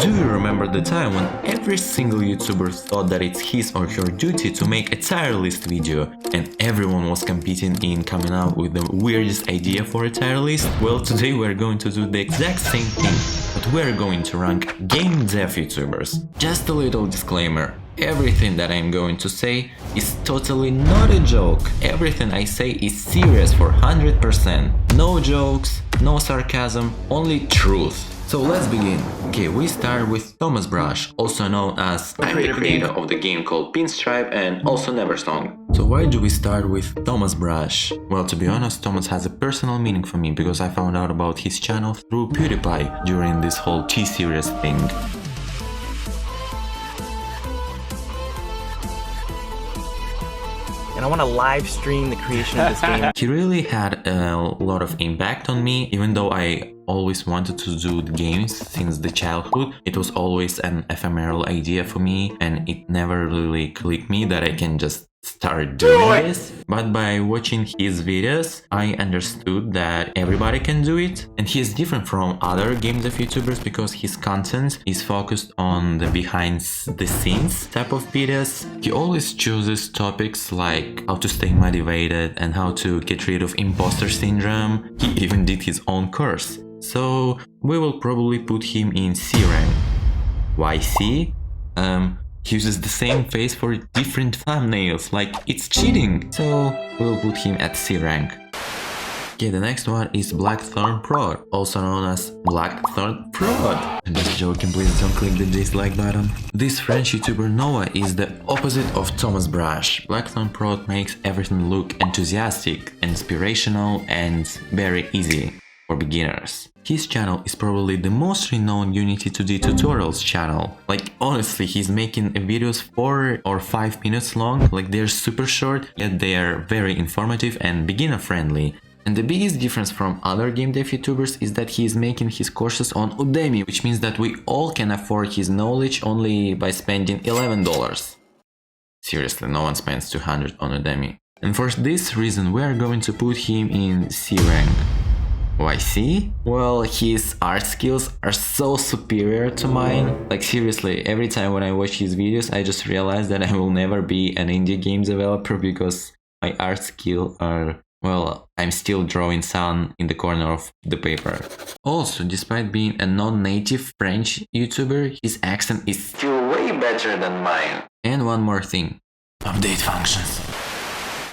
Do you remember the time when every single YouTuber thought that it's his or her duty to make a tier list video and everyone was competing in coming up with the weirdest idea for a tier list? Well, today we're going to do the exact same thing, but we're going to rank game dev YouTubers. Just a little disclaimer. Everything that I'm going to say is totally not a joke. Everything I say is serious for 100%. No jokes, no sarcasm, only truth. So let's begin. Okay, we start with Thomas Brush, also known as I'm the creator of the game called Pinstripe and also Neversong. So why do we start with Thomas Brush? Well, to be honest, Thomas has a personal meaning for me because I found out about his channel through PewDiePie during this whole T-Series thing. And I want to live stream the creation of this game. He really had a lot of impact on me, even though I always wanted to do the games since the childhood. It was always an ephemeral idea for me and it never really clicked me that I can just start doing this. But by watching his videos, I understood that everybody can do it. And he is different from other game dev YouTubers because his content is focused on the behind the scenes type of videos. He always chooses topics like how to stay motivated and how to get rid of imposter syndrome. He even did his own course. So we will probably put him in C rank. Why C? He uses the same face for different thumbnails, like it's cheating. So we'll put him at C rank. Okay, the next one is Blackthorne Pro, also known as Blackthornprod. I'm just joking, please don't click the dislike button. This French YouTuber Noah is the opposite of Thomas Brush. Blackthorne Pro makes everything look enthusiastic, inspirational and very easy for beginners. His channel is probably the most renowned Unity 2D tutorials channel. Like honestly, he's making videos 4 or 5 minutes long, like they're super short, yet they are very informative and beginner friendly. And the biggest difference from other game dev YouTubers is that he is making his courses on Udemy, which means that we all can afford his knowledge only by spending $11. Seriously, no one spends $200 on Udemy. And for this reason, we are going to put him in C rank. Why C? Well, his art skills are so superior to mine. Like seriously, every time when I watch his videos, I just realize that I will never be an indie game developer because my art skills are, well, I'm still drawing sun in the corner of the paper. Also, despite being a non-native French YouTuber, his accent is still way better than mine. And one more thing. Update functions.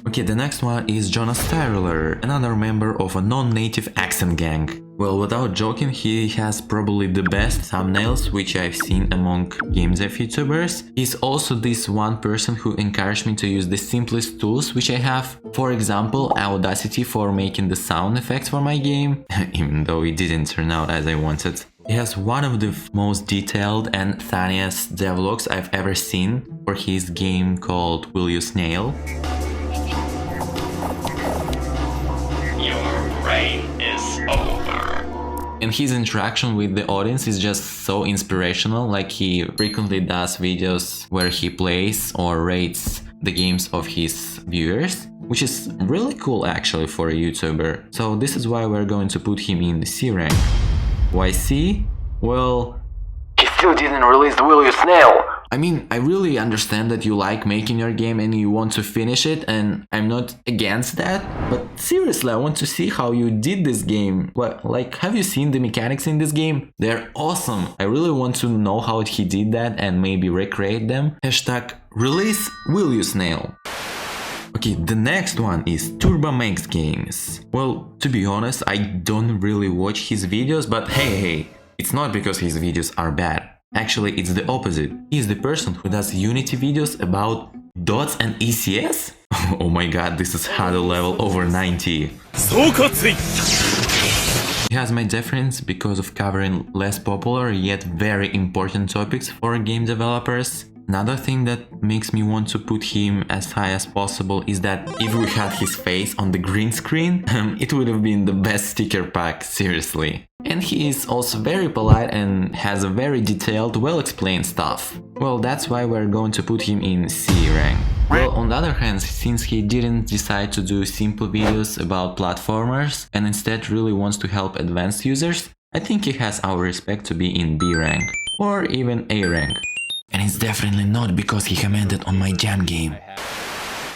Okay, the next one is Jonas Tyrell, another member of a non-native accent gang. Well, without joking, he has probably the best thumbnails which I've seen among game dev YouTubers. He's also this one person who encouraged me to use the simplest tools which I have. For example, Audacity for making the sound effects for my game, even though it didn't turn out as I wanted. He has one of the most detailed and funniest devlogs I've ever seen for his game called Will You Snail. And his interaction with the audience is just so inspirational, like he frequently does videos where he plays or rates the games of his viewers, which is really cool actually for a YouTuber. So this is why we're going to put him in the C rank. Why C? Well, he still didn't release the Will You Snail! I mean, I really understand that you like making your game and you want to finish it, and I'm not against that, but seriously, I want to see how you did this game. What, like, have you seen the mechanics in this game? They're awesome. I really want to know how he did that and maybe recreate them. Hashtag release Will You Snail. Okay, the next one is TurboManxGames. Well, to be honest, I don't really watch his videos, but hey, it's not because his videos are bad. Actually, it's the opposite. He's the person who does Unity videos about dots and ECS? Oh my god, this is huddle level over 90. He has my deference because of covering less popular yet very important topics for game developers. Another thing that makes me want to put him as high as possible is that if we had his face on the green screen, it would have been the best sticker pack, seriously. And he is also very polite and has a very detailed, well-explained stuff. Well, that's why we're going to put him in C rank. Well, on the other hand, since he didn't decide to do simple videos about platformers and instead really wants to help advanced users, I think he has our respect to be in B rank. or even A rank. And it's definitely not because he commented on my jam game.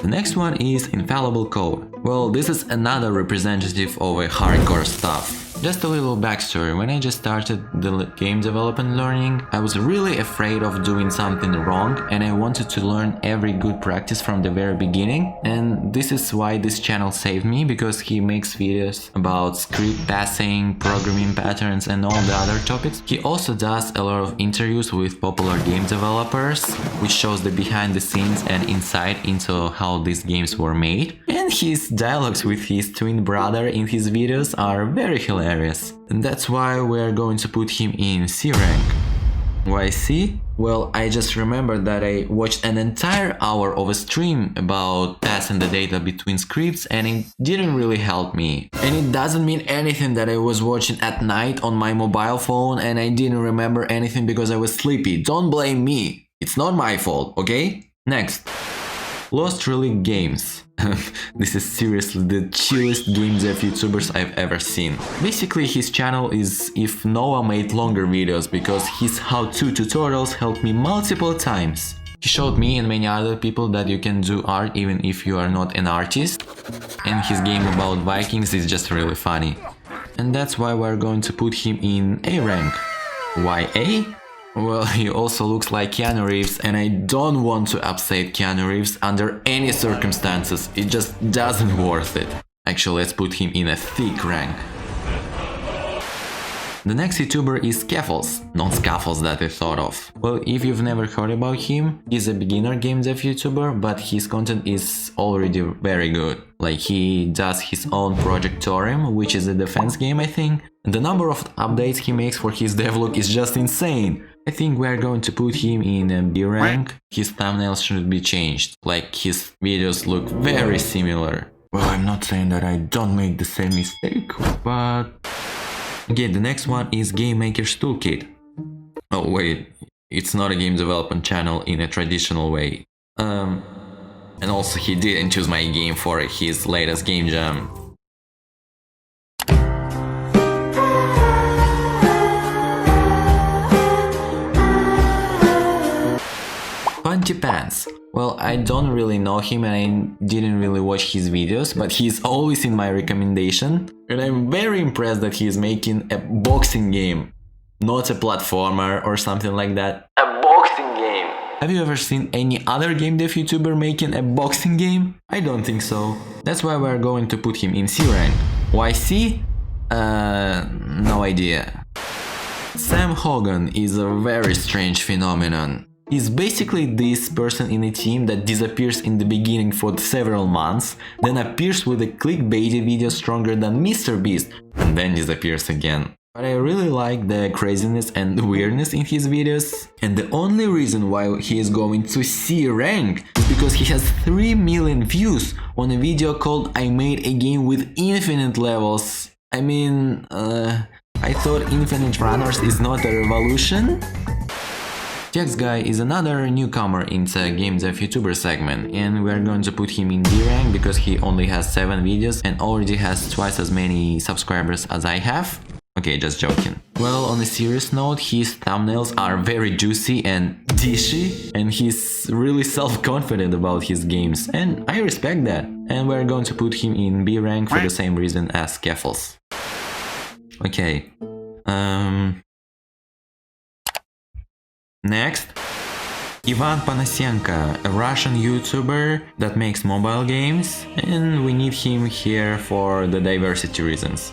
The next one is Infallible Code. Well, this is another representative of a hardcore stuff. Just a little backstory, when I just started the game development learning, I was really afraid of doing something wrong and I wanted to learn every good practice from the very beginning. And this is why this channel saved me, because he makes videos about script passing, programming patterns and all the other topics. He also does a lot of interviews with popular game developers, which shows the behind the scenes and insight into how these games were made. And his dialogues with his twin brother in his videos are very hilarious. And that's why we're going to put him in C rank. Why C? Well, I just remembered that I watched an entire hour of a stream about passing the data between scripts and it didn't really help me. And it doesn't mean anything that I was watching at night on my mobile phone and I didn't remember anything because I was sleepy. Don't blame me. It's not my fault, okay? Next. Lost Relic Games. This is seriously the chillest game dev YouTubers I've ever seen. Basically, his channel is if Noah made longer videos, because his how-to tutorials helped me multiple times. He showed me and many other people that you can do art even if you are not an artist. And his game about Vikings is just really funny. And that's why we're going to put him in A rank. Why A? Well, he also looks like Keanu Reeves and I don't want to upset Keanu Reeves under any circumstances, it just doesn't worth it. Actually, let's put him in a thick rank. The next YouTuber is Scaffolds, not Scaffolds that I thought of. Well, if you've never heard about him, he's a beginner game dev YouTuber, but his content is already very good. Like, he does his own project Torium, which is a defense game, I think. And the number of updates he makes for his devlog is just insane. I think we're going to put him in a B rank. His thumbnails should be changed, like his videos look very similar. Well, I'm not saying that I don't make the same mistake, but... Okay, the next one is Game Maker's Toolkit. Oh wait, it's not a game development channel in a traditional way. And also he didn't choose my game for his latest game jam. Pointypants. Well, I don't really know him and I didn't really watch his videos, but he's always in my recommendation. And I'm very impressed that he's making a boxing game, not a platformer or something like that. A boxing game! Have you ever seen any other game dev YouTuber making a boxing game? I don't think so. That's why we're going to put him in C rank. Why C? No idea. Sam Hogan is a very strange phenomenon. He's basically this person in a team that disappears in the beginning for several months, then appears with a clickbaity video stronger than MrBeast, and then disappears again. But I really like the craziness and weirdness in his videos, and the only reason why he is going to C rank is because he has 3 million views on a video called I made a game with infinite levels. I mean, I thought infinite runners is not a revolution? Jaxguy is another newcomer into game dev YouTuber segment, and we're going to put him in D rank because he only has 7 videos and already has twice as many subscribers as I have. Okay, just joking. Well, on a serious note, his thumbnails are very juicy and dishy, and he's really self-confident about his games, and I respect that. And we're going to put him in B rank for the same reason as Scaffolds. Okay. Next, Ivan Panacianka, a Russian YouTuber that makes mobile games, and we need him here for the diversity reasons.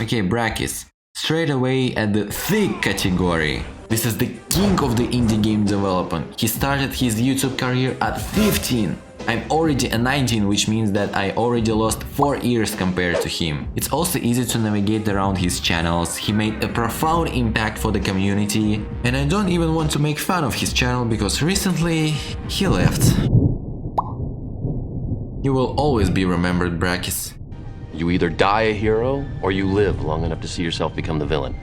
Okay, Brackeys, straight away at the thick category. This is the king of the indie game development. He started his YouTube career at 15. I'm already a 19, which means that I already lost 4 years compared to him. It's also easy to navigate around his channels, he made a profound impact for the community, and I don't even want to make fun of his channel because recently he left. You will always be remembered, Brackeys. You either die a hero, or you live long enough to see yourself become the villain.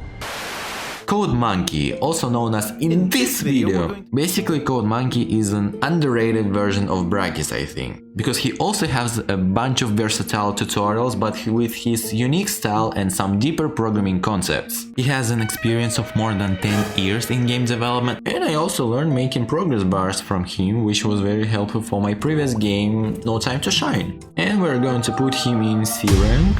CodeMonkey, also known as in this video. Basically, CodeMonkey is an underrated version of Brackeys, I think, because he also has a bunch of versatile tutorials, but with his unique style and some deeper programming concepts. He has an experience of more than 10 years in game development, and I also learned making progress bars from him, which was very helpful for my previous game, No Time to Shine. And we're going to put him in C rank.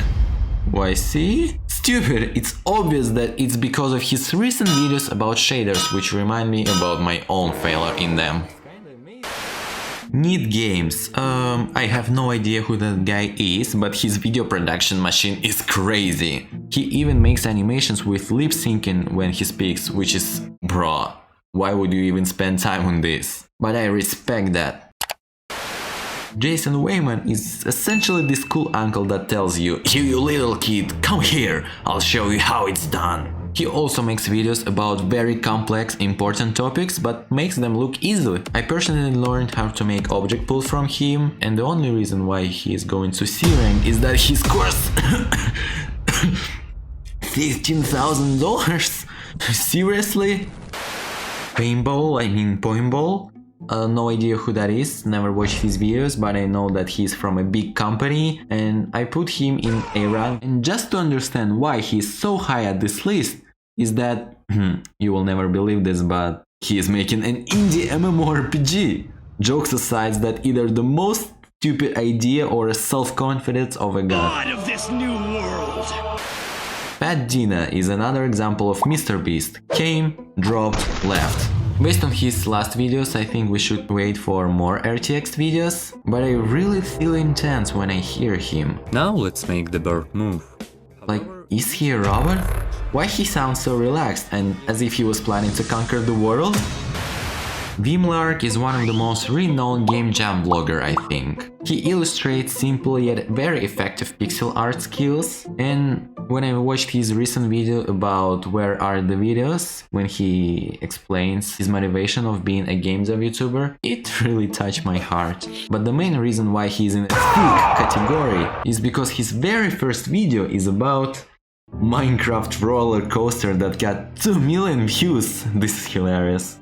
Why C? Stupid, it's obvious that it's because of his recent videos about shaders, which remind me about my own failure in them. Need Games. I have no idea who that guy is, but his video production machine is crazy. He even makes animations with lip syncing when he speaks, which is bro. Why would you even spend time on this? But I respect that. Jasonwayman is essentially this cool uncle that tells you, you little kid, come here, I'll show you how it's done. He also makes videos about very complex, important topics, but makes them look easy. I personally learned how to make object pull from him, and the only reason why he is going to C rank is that he scores $15,000. Seriously? Poemball? No idea who that is, never watched his videos, but I know that he's from a big company and I put him in A rank. And just to understand why he's so high at this list is that, you will never believe this, but he is making an indie MMORPG. Jokes aside, that either the most stupid idea or a self-confidence of a god. Of this new world. Fat Gina is another example of Mr. Beast. Came, dropped, left. Based on his last videos, I think we should wait for more RTX videos, but I really feel intense when I hear him. Now let's make the bird move. Like, is he a robot? Why he sounds so relaxed and as if he was planning to conquer the world? Beamlark is one of the most renowned game jam blogger, I think. He illustrates simple yet very effective pixel art skills, and when I watched his recent video about where are the videos, when he explains his motivation of being a game dev YouTuber, it really touched my heart. But the main reason why he's in a thick category is because his very first video is about Minecraft roller coaster that got 2 million views. This is hilarious.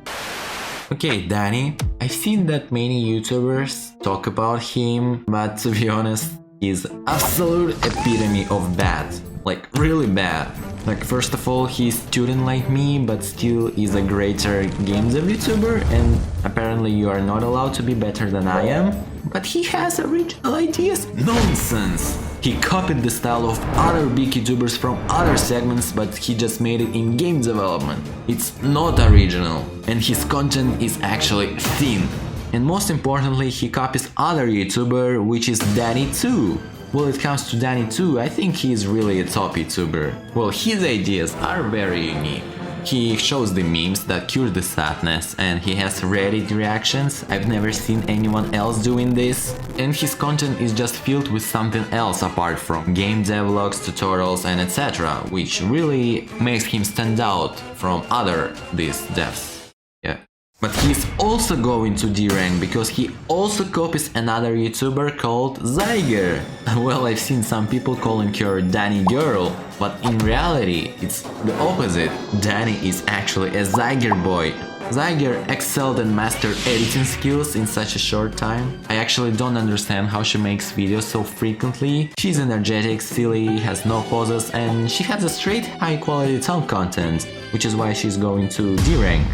Okay, Dani, I've seen that many YouTubers talk about him, but to be honest, he's absolute epitome of bad. Like, really bad. Like, first of all, he's student like me, but still is a greater game dev YouTuber, and apparently you are not allowed to be better than I am. But he has original ideas. Nonsense! He copied the style of other big YouTubers from other segments, but he just made it in game development. It's not original, and his content is actually thin. And most importantly, he copies other YouTuber, which is Dani too. When it comes to Dani too, I think he is really a top YouTuber. Well, his ideas are very unique. He shows the memes that cure the sadness, and he has Reddit reactions. I've never seen anyone else doing this. And his content is just filled with something else apart from game devlogs, tutorials and etc, which really makes him stand out from other these devs. Yeah. But he's also going to D rank because he also copies another YouTuber called Zyger. Well, I've seen some people calling her Dani girl, but in reality it's the opposite. Dani is actually a Zyger boy. Zyger excelled and mastered editing skills in such a short time. I actually don't understand how she makes videos so frequently. She's energetic, silly, has no pauses, and she has a straight high quality sound content, which is why she's going to D rank.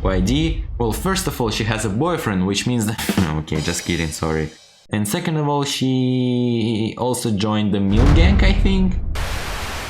Why D? Well, first of all, she has a boyfriend, which means that... okay, just kidding, sorry. And second of all, she also joined the Mill Gang, I think.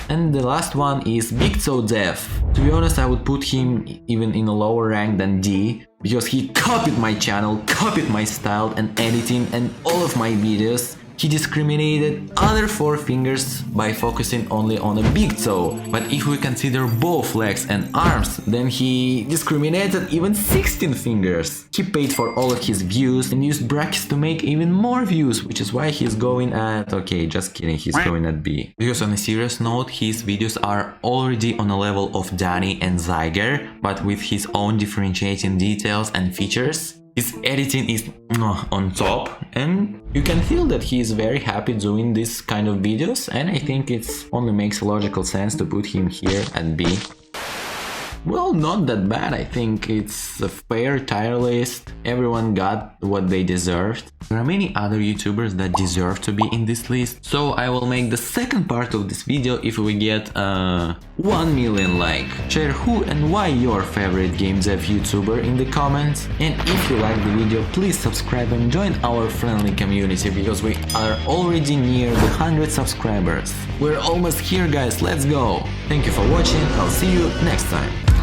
And the last one is Big Toe Dev. To be honest, I would put him even in a lower rank than D, because he copied my channel, copied my style and editing and all of my videos. He discriminated other 4 fingers by focusing only on a big toe, but if we consider both legs and arms, then he discriminated even 16 fingers. He paid for all of his views and used Brackeys to make even more views, which is why he's going at... okay, just kidding, he's going at B. Because on a serious note, his videos are already on a level of Dani and Zyger, but with his own differentiating details and features. His editing is on top, and you can feel that he is very happy doing this kind of videos, and I think it only makes logical sense to put him here at B. well, not that bad. I think it's a fair tier list. Everyone got what they deserved. There are many other YouTubers that deserve to be in this list, so I will make the second part of this video if we get 1 million like. Share who and why your favorite game dev YouTuber in the comments, and if you like the video, please subscribe and join our friendly community because we are already near the 100 subscribers. We're almost here, guys, let's go! Thank you for watching, I'll see you next time.